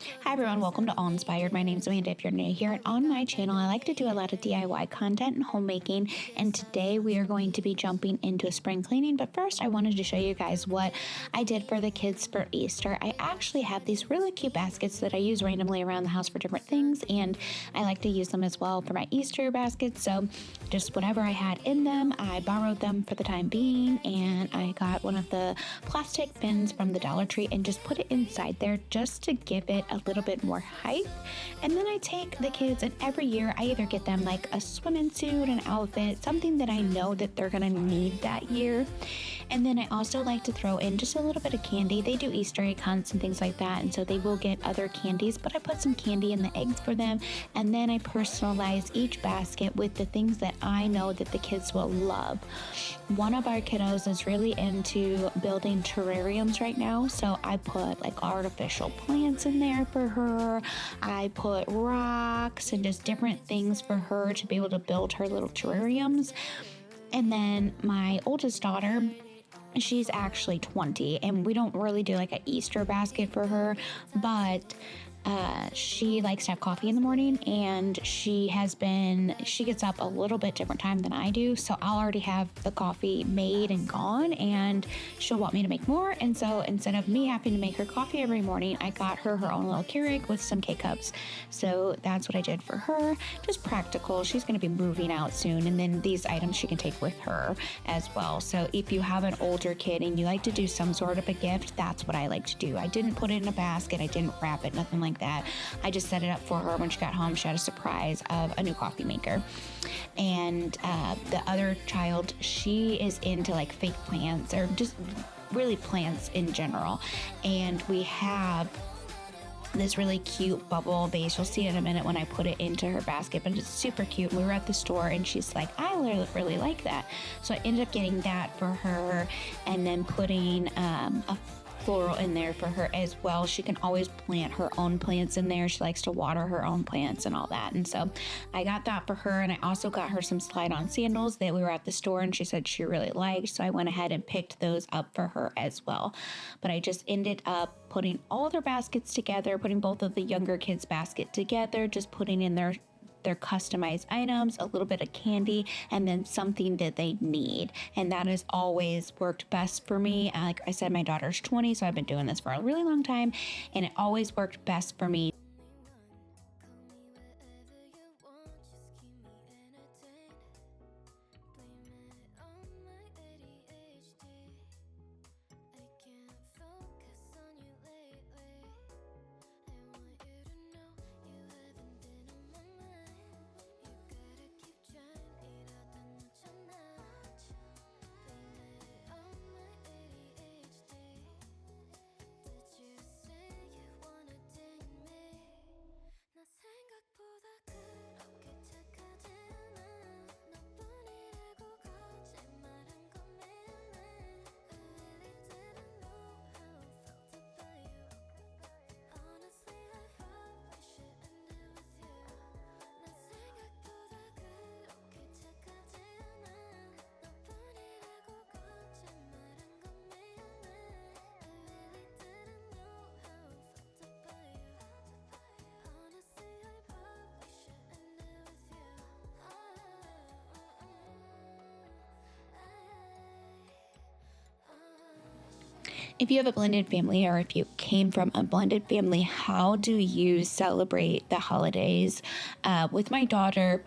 Hi everyone, welcome to All Inspired. My name's Amanda. If you're new here, and on my channel, I like to do a lot of DIY content and homemaking. And today we are going to be jumping into spring cleaning. But first, I wanted to show you guys what I did for the kids for Easter. I actually have these really cute baskets that I use randomly around the house for different things, and I like to use them as well for my Easter baskets. So just whatever I had in them, I borrowed them for the time being, and I got one of the plastic bins from the Dollar Tree and just put it inside there just to give it a little bit more height. And then I take the kids, and every year I either get them like a swimming suit, an outfit, something that I know that they're gonna need that year. And then I also like to throw in just a little bit of candy. They do Easter egg hunts and things like that, and so they will get other candies, but I put some candy in the eggs for them. And then I personalize each basket with the things that I know that the kids will love. One of our kiddos is really into building terrariums right now, so I put like artificial plants in there for her. I put rocks and just different things for her to be able to build her little terrariums. And then my oldest daughter, she's actually 20, and we don't really do like an Easter basket for her, but she likes to have coffee in the morning, and she gets up a little bit different time than I do. So I'll already have the coffee made and gone, and she'll want me to make more. And so instead of me having to make her coffee every morning, I got her her own little Keurig with some K-Cups. So that's what I did for her. Just practical. She's going to be moving out soon, and then these items she can take with her as well. So if you have an older kid and you like to do some sort of a gift, that's what I like to do. I didn't put it in a basket. I didn't wrap it, nothing like that. I just set it up for her. When she got home, she had a surprise of a new coffee maker. And the other child, she is into like fake plants, or just really plants in general. And we have this really cute bubble vase. You'll see in a minute when I put it into her basket, but it's super cute. We were at the store and she's like, I really like that. So I ended up getting that for her, and then putting a floral in there for her as well. She can always plant her own plants in there. She likes to water her own plants and all that. And so I got that for her, and I also got her some slide-on sandals that we were at the store and she said she really liked. So I went ahead and picked those up for her as well. But I just ended up putting all their baskets together, putting both of the younger kids' basket together, just putting in their customized items, a little bit of candy, and then something that they need. And that has always worked best for me. Like I said, my daughter's 20, so I've been doing this for a really long time, and it always worked best for me. If you have a blended family, or if you came from a blended family, how do you celebrate the holidays? With my daughter,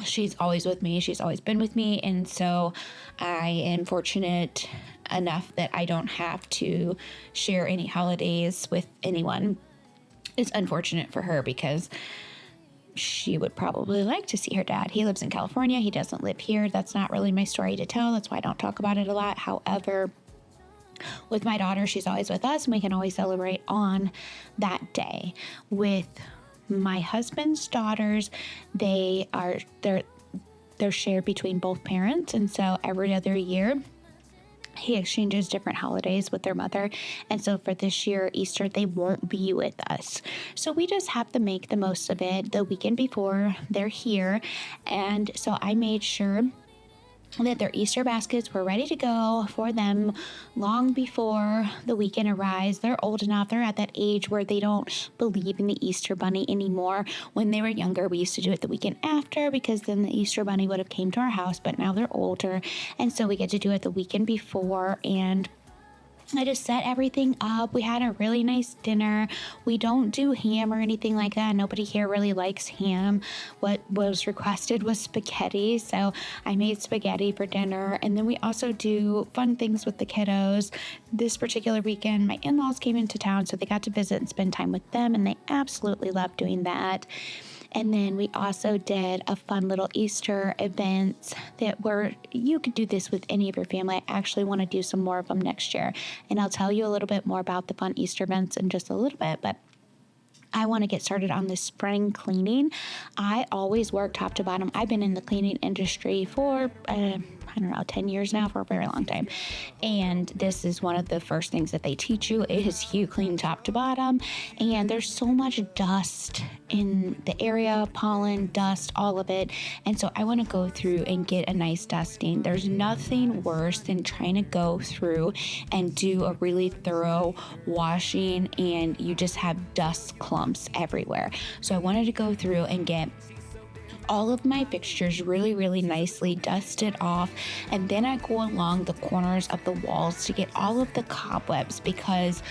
she's always with me. She's always been with me. And so I am fortunate enough that I don't have to share any holidays with anyone. It's unfortunate for her because she would probably like to see her dad. He lives in California. He doesn't live here. That's not really my story to tell. That's why I don't talk about it a lot. However, with my daughter, she's always with us, and we can always celebrate on that day. With my husband's daughters, they're shared between both parents, and so every other year he exchanges different holidays with their mother. And so for this year, Easter, they won't be with us. So we just have to make the most of it the weekend before they're here. And so I made sure that their Easter baskets were ready to go for them long before the weekend arrives. They're old enough, they're at that age where they don't believe in the Easter bunny anymore. When they were younger, we used to do it the weekend after because then the Easter bunny would have came to our house, but now they're older, and so we get to do it the weekend before. And I just set everything up. We had a really nice dinner. We don't do ham or anything like that. Nobody here really likes ham. What was requested was spaghetti, so I made spaghetti for dinner. And then we also do fun things with the kiddos. This particular weekend, my in-laws came into town, so they got to visit and spend time with them, and they absolutely loved doing that. And then we also did a fun little Easter event that you could do this with any of your family. I actually want to do some more of them next year. And I'll tell you a little bit more about the fun Easter events in just a little bit, but I want to get started on this spring cleaning. I always work top to bottom. I've been in the cleaning industry for, 10 years now, for a very long time. And this is one of the first things that they teach you is you clean top to bottom. And there's so much dust in the area, pollen, dust, all of it. And so I want to go through and get a nice dusting. There's nothing worse than trying to go through and do a really thorough washing and you just have dust clumps everywhere. So I wanted to go through and get all of my fixtures really, really nicely dusted off. And then I go along the corners of the walls to get all of the cobwebs, because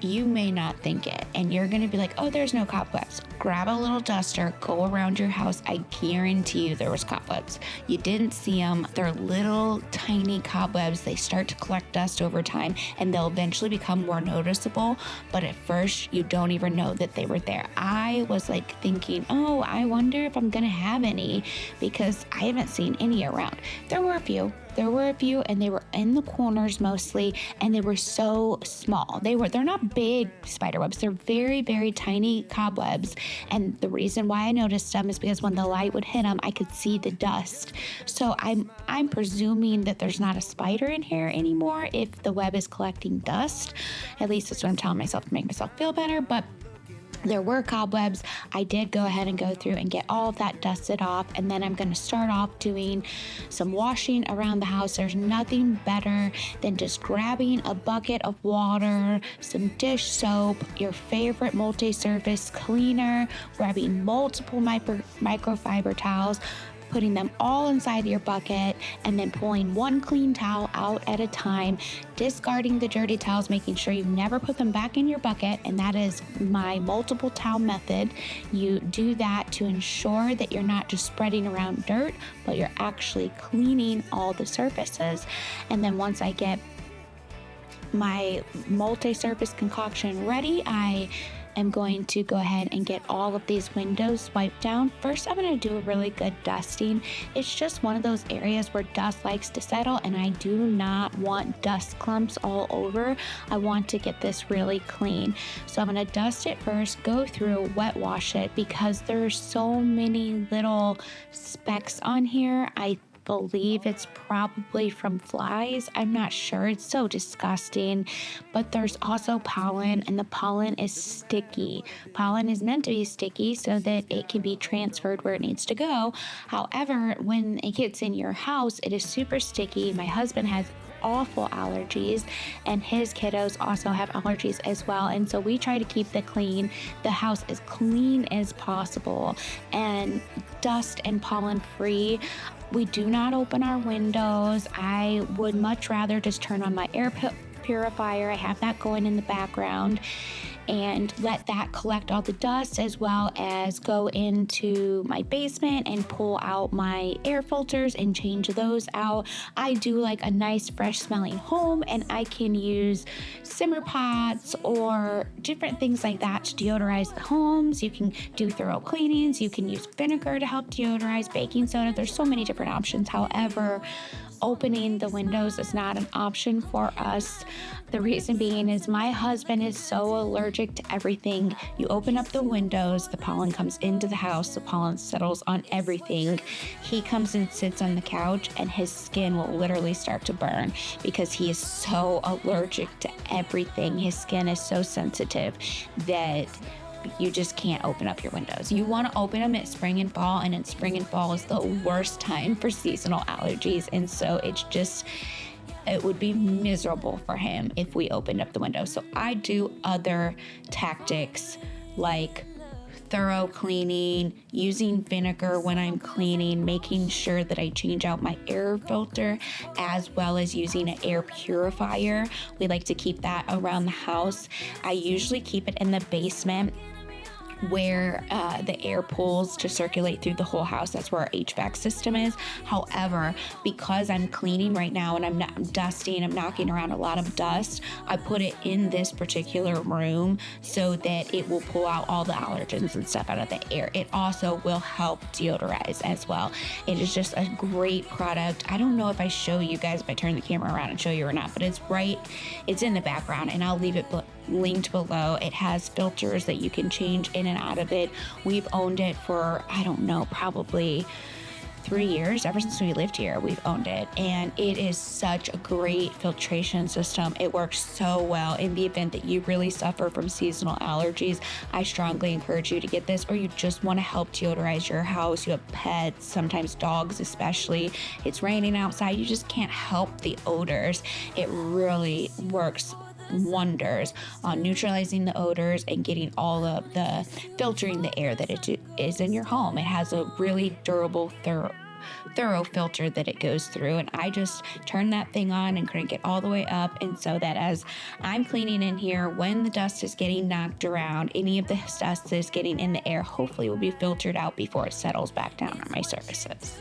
you may not think it and you're going to be like, oh, there's no cobwebs. Grab a little duster, go around your house. I guarantee you there was cobwebs. You didn't see them. They're little tiny cobwebs. They start to collect dust over time and they'll eventually become more noticeable. But at first you don't even know that they were there. I was like thinking, oh, I wonder if I'm going to have any, because I haven't seen any around. There were a few, and they were in the corners mostly, and they were so small. They're not big spider webs. They're very, very tiny cobwebs. And the reason why I noticed them is because when the light would hit them, I could see the dust. So I'm presuming that there's not a spider in here anymore if the web is collecting dust. At least that's what I'm telling myself to make myself feel better. But there were cobwebs. I did go ahead and go through and get all of that dusted off, and then I'm going to start off doing some washing around the house. There's nothing better than just grabbing a bucket of water, some dish soap, your favorite multi-surface cleaner, grabbing multiple microfiber towels, putting them all inside your bucket, and then pulling one clean towel out at a time, discarding the dirty towels, making sure you never put them back in your bucket. And that is my multiple towel method. You do that to ensure that you're not just spreading around dirt, but you're actually cleaning all the surfaces. And then once I get my multi-surface concoction ready, I am going to go ahead and get all of these windows wiped down. First, I'm going to do a really good dusting. It's just one of those areas where dust likes to settle, and I do not want dust clumps all over. I want to get this really clean. So I'm going to dust it first, go through, wet wash it, because there's so many little specks on here. I believe it's probably from flies. I'm not sure. It's so disgusting. But there's also pollen, and the pollen is sticky. Pollen is meant to be sticky so that it can be transferred where it needs to go. However, when it gets in your house, it is super sticky. My husband has awful allergies, and his kiddos also have allergies as well. And so we try to keep the house as clean as possible and dust and pollen free. We do not open our windows. I would much rather just turn on my air purifier. I have that going in the background, and let that collect all the dust, as well as go into my basement and pull out my air filters and change those out. I do like a nice fresh smelling home, and I can use simmer pots or different things like that to deodorize the homes. You can do thorough cleanings. You can use vinegar to help deodorize, baking soda. There's so many different options. However, opening the windows is not an option for us. The reason being is my husband is so allergic to everything. You open up the windows, the pollen comes into the house, the pollen settles on everything. He comes and sits on the couch, and his skin will literally start to burn because he is so allergic to everything. His skin is so sensitive that you just can't open up your windows. You want to open them at spring and fall, and in spring and fall is the worst time for seasonal allergies. And so it would be miserable for him if we opened up the window. So I do other tactics like thorough cleaning, using vinegar when I'm cleaning, making sure that I change out my air filter, as well as using an air purifier. We like to keep that around the house. I usually keep it in the basement where the air pulls to circulate through the whole house. That's where our HVAC system is. However, because I'm cleaning right now and I'm dusting, I'm knocking around a lot of dust, I put it in this particular room so that it will pull out all the allergens and stuff out of the air. It also will help deodorize as well. It is just a great product. I don't know if I show you guys, if I turn the camera around and show you or not, but it's in the background, and I'll leave it linked below. It has filters that you can change in and out of it. We've owned it for, I don't know, probably 3 years. Ever since we lived here, we've owned it, and it is such a great filtration system. It works so well. In the event that you really suffer from seasonal allergies, I strongly encourage you to get this, or you just want to help deodorize your house. You have pets, sometimes dogs especially. It's raining outside, you just can't help the odors. It really works wonders on neutralizing the odors and getting all of the filtering the air that it is in your home. It has a really durable, thorough filter that it goes through, and I just turn that thing on and crank it all the way up, and so that as I'm cleaning in here, when the dust is getting knocked around, any of the dust that is getting in the air hopefully will be filtered out before it settles back down on my surfaces.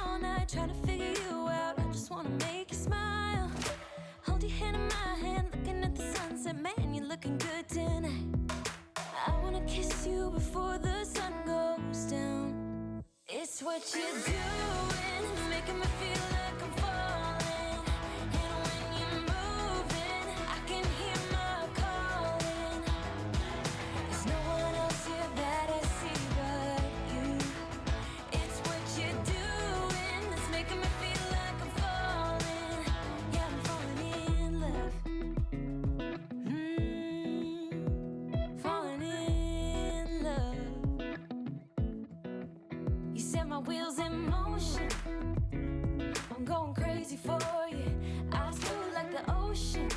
All night trying to figure you out. I just wanna make you smile. Hold your hand in my hand, looking at the sunset. Man, you're looking good tonight. I wanna kiss you before the sun goes down. It's what you're doing, it's making me feel like I'm falling. And when you're moving, I can hear my calling. There's no one else here that I see but you. It's what you're doing, it's making me feel like I'm falling. Yeah, I'm falling in love. Falling in love. You set my wheels in motion. I'm going crazy for you. Eyes blue like the ocean.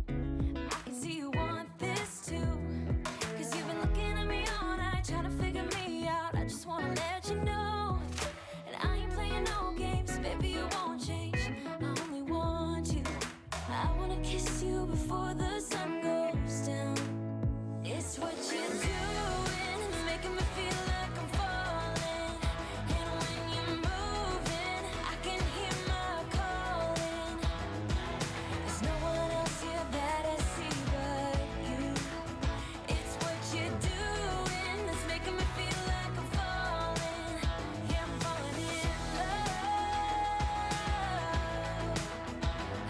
I can see you want this too. Cause you've been looking at me all night, trying to figure me out. I just wanna let you know. And I ain't playing no games, baby, you won't change. I only want you. I wanna kiss you before the sun goes down. It's what you're doing, it's making me feel like I'm falling. And when you're moving, I can hear my calling. There's no one else here that I see but you. It's what you're doing, it's making me feel like I'm falling. Yeah, I'm falling in love.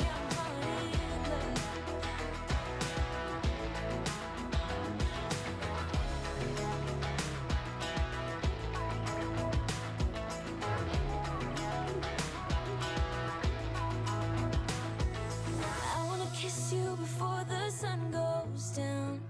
Yeah, I'm falling in love. I wanna kiss you before the sun goes down.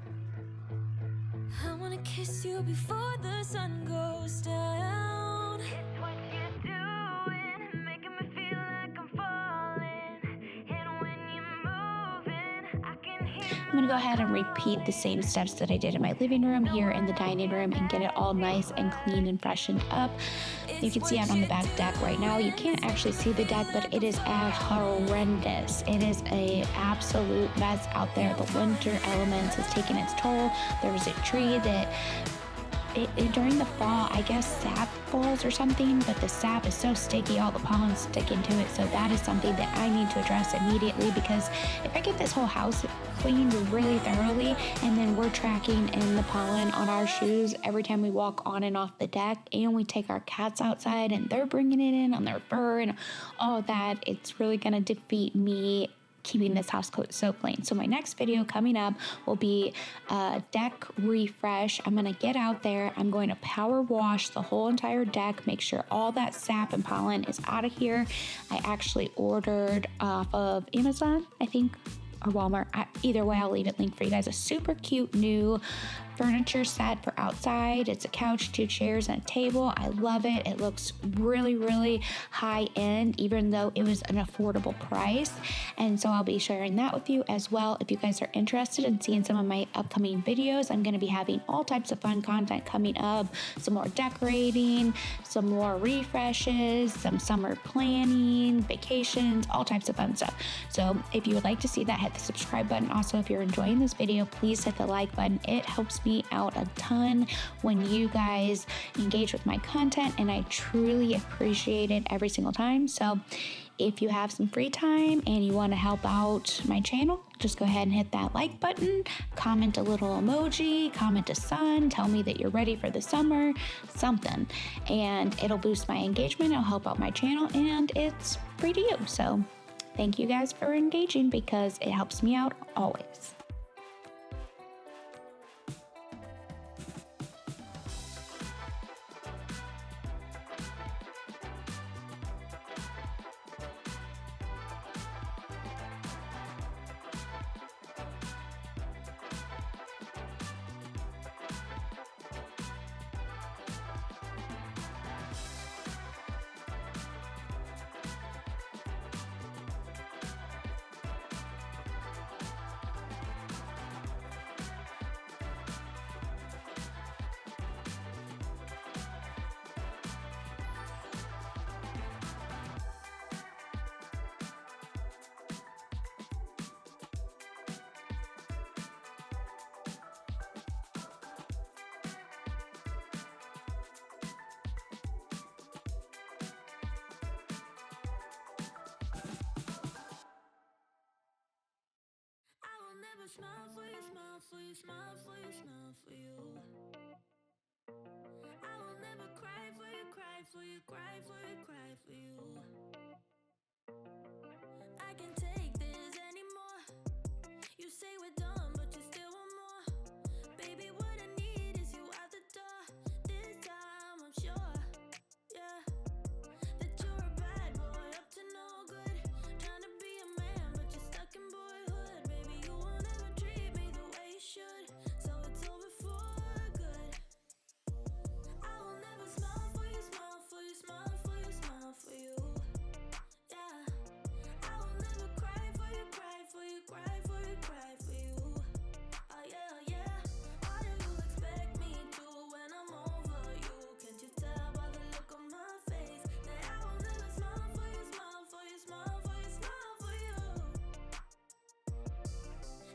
I wanna kiss you before the sun goes down. It's what you're doing, making me feel like I'm falling. And when you're moving, I can hear I'm gonna go ahead and repeat the same steps that I did in my living room here in the dining room and get it all nice and clean and freshened up. You can see out on the back deck right now. You can't actually see the deck, but it is horrendous. It is a absolute mess out there. The winter elements has taken its toll. There was a tree that during the fall, I guess sap falls or something, but the sap is so sticky, all the pollen's sticking to it. So that is something that I need to address immediately, because if I get this whole house cleaned really thoroughly and then we're tracking in the pollen on our shoes every time we walk on and off the deck, and we take our cats outside and they're bringing it in on their fur and all of that, it's really going to defeat me keeping this house so clean. So my next video coming up will be a deck refresh. I'm going to get out there. I'm going to power wash the whole entire deck, make sure all that sap and pollen is out of here. I actually ordered off of Amazon, I think, or Walmart. Either way, I'll leave it linked for you guys. A super cute new furniture set for outside. It's a couch, 2 chairs, and a table. I love it. It looks really, really high end, even though it was an affordable price. And so I'll be sharing that with you as well. If you guys are interested in seeing some of my upcoming videos, I'm going to be having all types of fun content coming up. Some more decorating, some more refreshes, some summer planning, vacations, all types of fun stuff. So if you would like to see that, hit the subscribe button. Also, if you're enjoying this video, please hit the like button. It helps me out a ton when you guys engage with my content, and I truly appreciate it every single time. So if you have some free time and you want to help out my channel, just go ahead and hit that like button, comment a little emoji, comment a sun, tell me that you're ready for the summer, something, and it'll boost my engagement. It'll help out my channel, and it's free to you. So thank you guys for engaging, because it helps me out always. Smile for you, smile for you, smile for you, smile for you. I will never cry for you, cry for you, cry for you, cry for you. I can't take this anymore. You say we're done, but you still want more. Baby, what I need is you out the door. This time I'm sure, yeah, that you're a bad boy up to no good. Trying to be a man, but you're stuck in boyhood. Baby, you won't ever treat me the way you should, so it's over for good. I will never smile for you, smile for you, smile for you, smile for you. Yeah, I will never cry for you, cry for you, cry for you, cry for you. Oh yeah, yeah. What do you expect me to when I'm over you? Can't you tell by the look on my face that I will never smile for you, smile for you, smile for you, smile for you?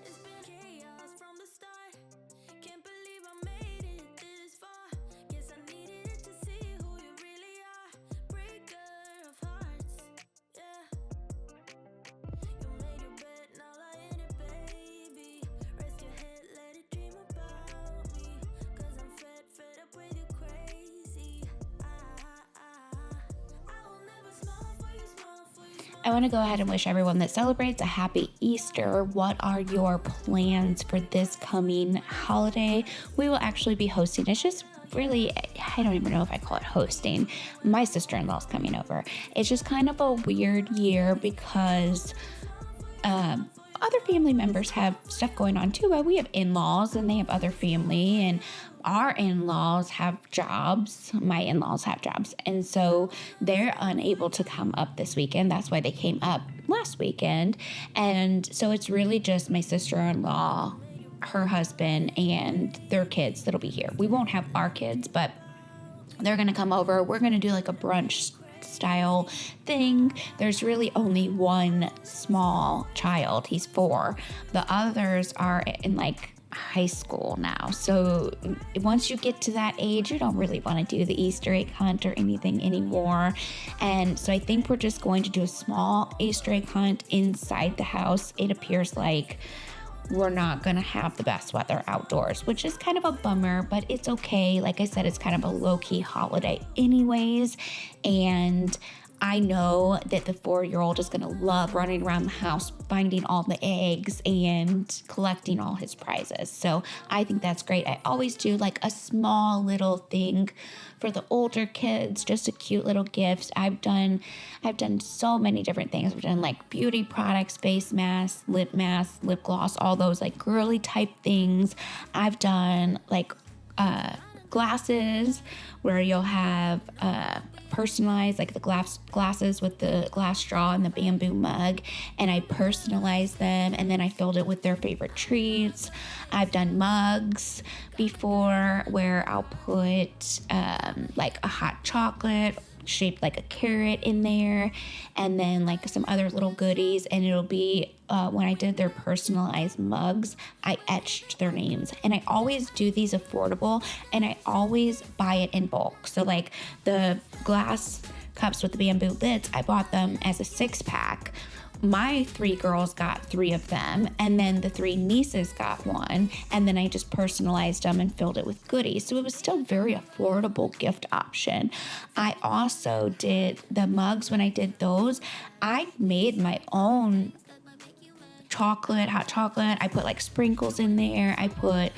It's been chaos from the start. Can't believe I made it this far. Guess I needed it to see who you really are. Breaker of hearts, yeah. You made your bed, now lie in it, baby. Rest your head, let it dream about me. 'Cause I'm fed up with you crazy. I will never smile for you, smile for you, smile. I want to go ahead and wish everyone that celebrates a happy Easter. What are your plans for this coming holiday? We will actually be hosting. It's just really, I don't even know if I call it hosting. My sister-in-law's coming over. It's just kind of a weird year because other family members have stuff going on too. But we have in-laws and they have other family, and our in-laws have jobs. My in-laws have jobs. And so they're unable to come up this weekend. That's why they came up last weekend. And so it's really just my sister-in-law, her husband, and their kids that'll be here. We won't have our kids, but they're going to come over. We're going to do like a brunch style thing. There's really only one small child. He's 4. The others are in like high school now. So once you get to that age, you don't really want to do the Easter egg hunt or anything anymore. And so I think we're just going to do a small Easter egg hunt inside the house. It appears like we're not going to have the best weather outdoors, which is kind of a bummer, but it's okay. Like I said, it's kind of a low-key holiday anyways. And I know that the 4-year-old is going to love running around the house, finding all the eggs and collecting all his prizes. So I think that's great. I always do like a small little thing for the older kids, just a cute little gift. I've done so many different things. I've done like beauty products, face masks, lip gloss, all those like girly type things. I've done like glasses where you'll have personalized like the glasses with the glass straw and the bamboo mug, and I personalized them and then I filled it with their favorite treats. I've done mugs before where I'll put like a hot chocolate shaped like a carrot in there, and then like some other little goodies, and it'll be when I did their personalized mugs, I etched their names. And I always do these affordable, and I always buy it in bulk. So like the glass cups with the bamboo lids, I bought them as a 6-pack. My 3 girls got 3 of them, and then the 3 nieces got 1, and then I just personalized them and filled it with goodies. So it was still very affordable gift option. I also did the mugs. When I did those, I made my own hot chocolate. I put like sprinkles in there. I put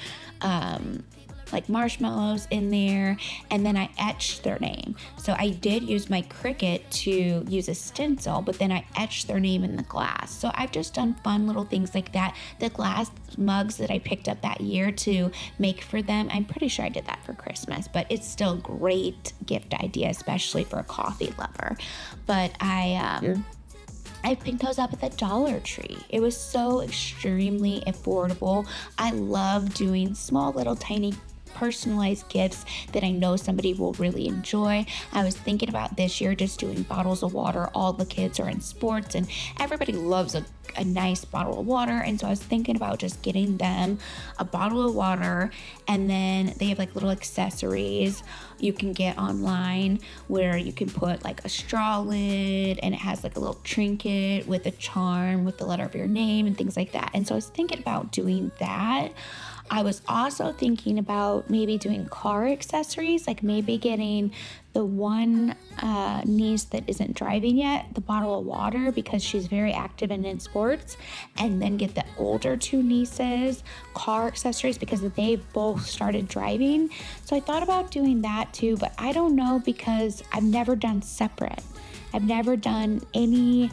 like marshmallows in there, and then I etched their name. So I did use my Cricut to use a stencil, but then I etched their name in the glass. So I've just done fun little things like that. The glass mugs that I picked up that year to make for them, I'm pretty sure I did that for Christmas, but it's still a great gift idea, especially for a coffee lover. But I picked those up at the Dollar Tree. It was so extremely affordable. I love doing small little tiny personalized gifts that I know somebody will really enjoy. I was thinking about this year just doing bottles of water. All the kids are in sports and everybody loves a nice bottle of water, and so I was thinking about just getting them a bottle of water, and then they have like little accessories you can get online where you can put like a straw lid, and it has like a little trinket with a charm with the letter of your name and things like that. And so I was thinking about doing that. I was also thinking about maybe doing car accessories, like maybe getting the one niece that isn't driving yet the bottle of water because she's very active and in sports, and then get the older 2 nieces car accessories because they both started driving. So I thought about doing that too, but I don't know because I've never done separate. I've never done any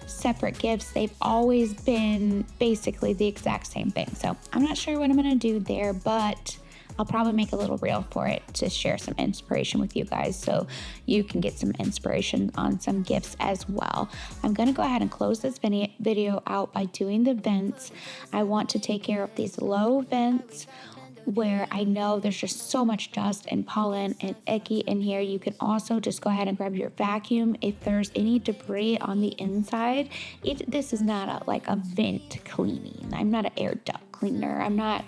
separate gifts. They've always been basically the exact same thing. So I'm not sure what I'm going to do there, but I'll probably make a little reel for it to share some inspiration with you guys so you can get some inspiration on some gifts as well. I'm going to go ahead and close this video out by doing the vents. I want to take care of these low vents where I know there's just so much dust and pollen and icky in here. You can also just go ahead and grab your vacuum if there's any debris on the inside. This is not like a vent cleaning. I'm not an air duct cleaner. I'm not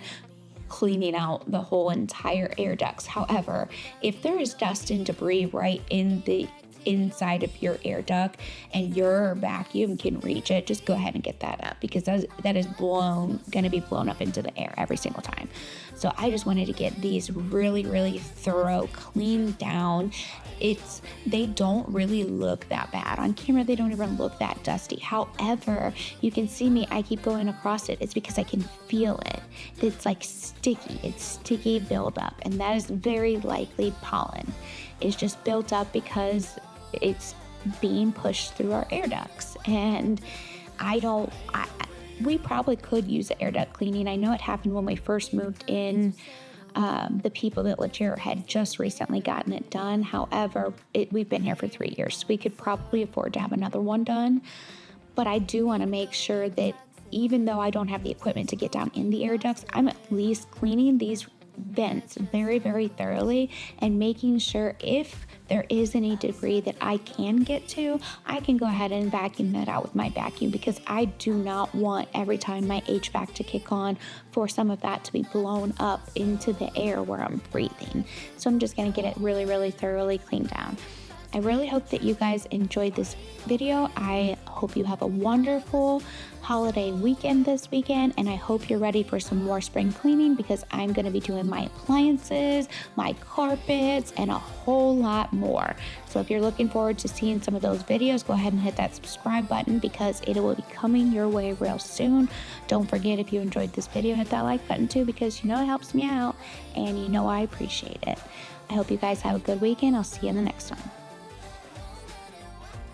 cleaning out the whole entire air ducts. However, if there is dust and debris right in the inside of your air duct and your vacuum can reach it, just go ahead and get that up because that is going to be blown up into the air every single time. So I just wanted to get these really, really thorough, cleaned down. They don't really look that bad. On camera, they don't even look that dusty. However, you can see me, I keep going across it. It's because I can feel it. It's like sticky. It's sticky buildup, and that is very likely pollen. It's just built up because it's being pushed through our air ducts. And we probably could use the air duct cleaning. I know it happened when we first moved in. The people that lived here had just recently gotten it done. However, we've been here for 3 years, so we could probably afford to have another one done. but I do want to make sure that even though I don't have the equipment to get down in the air ducts, I'm at least cleaning these vents very, very thoroughly and making sure if there is any debris that I can get to, I can go ahead and vacuum that out with my vacuum, because I do not want every time my HVAC to kick on for some of that to be blown up into the air where I'm breathing. So I'm just going to get it really, really thoroughly cleaned down. I really hope that you guys enjoyed this video. I hope you have a wonderful holiday weekend this weekend, and I hope you're ready for some more spring cleaning, because I'm going to be doing my appliances, my carpets, and a whole lot more. So if you're looking forward to seeing some of those videos, go ahead and hit that subscribe button, because it will be coming your way real soon. Don't forget, if you enjoyed this video, hit that like button too, because you know it helps me out and you know I appreciate it. I hope you guys have a good weekend. I'll see you in the next one.